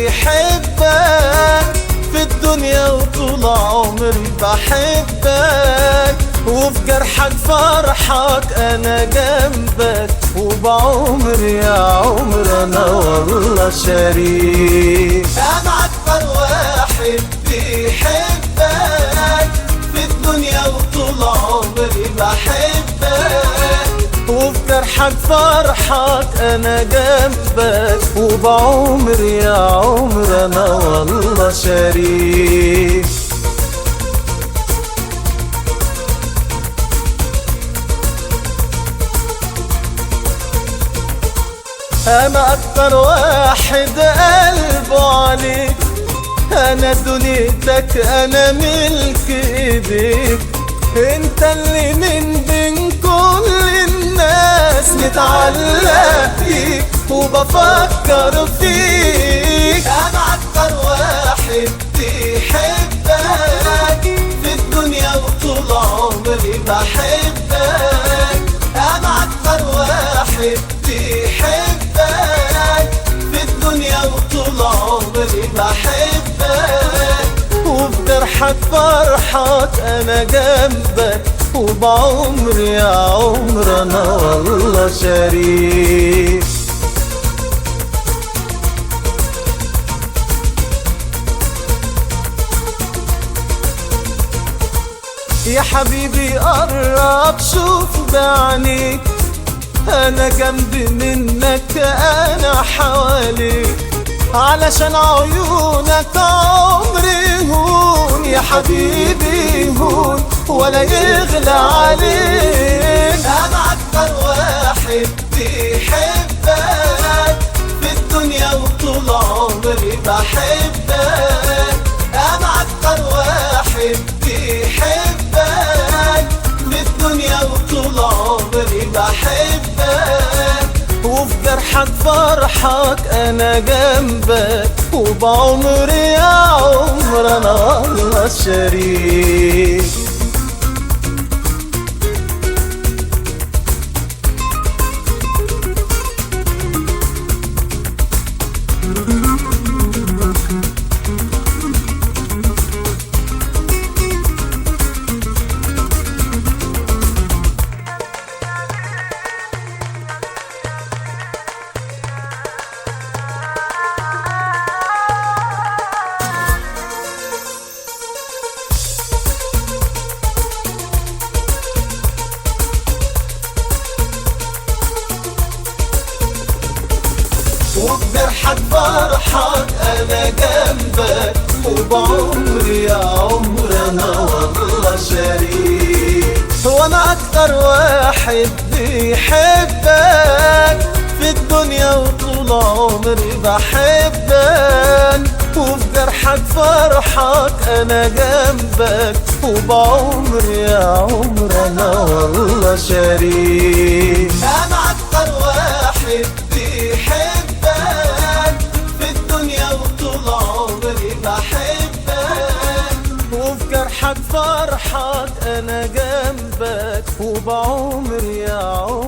بيحبك في الدنيا وطول عمري بحبك، وفي جرحك فرحك انا جنبك، وبعمري يا عمر انا والله شريك. انا اكتر واحد بيحبك في الدنيا وطول عمري بحبك، وفي جرحك فرحك انا جنبك، وبعمري يا عمر انا والله شريك. انا اكتر واحد قلبه عليك، انا دنيتك انا ملك ايديك، انت اللي من بين كل الناس متعلق فيك وبفكر فيك. انا اكتر واحد بيحبك في الدنيا وطول عمري بحبك، انا اكتر واحد بيحبك في الدنيا وطول عمري بحبك، وفي جرحك فرحك انا جنبك، وبعمري يا عمر انا والله شريك. يا حبيبي قرب شوف بعينيك، انا جنبي منك انا حواليك، علشان عيونك عمري هون يا حبيبي هون ولا يغلى عليك. انا اكتر واحد بيحبك في الدنيا وطول عمري بحبك، انا اكتر واحد بيحبك في الدنيا وطول عمري بحبك، وفي جرحك فرحك انا جنبك، وبعمري يا عمر انا والله شريك. وفي جرحك فرحك انا جنبك، وبعمري يا عمر انا والله شريك. وانا اكتر واحد بيحبك في الدنيا وطول عمري بحبك، وفي جرحك فرحك انا جنبك، وبعمري يا عمر انا والله شريك. انا اكتر واحد بيحبك في الدنيا وطول عمري بحبك، وفي جرحك فرحك انا جنبك، وبعمري يا عمر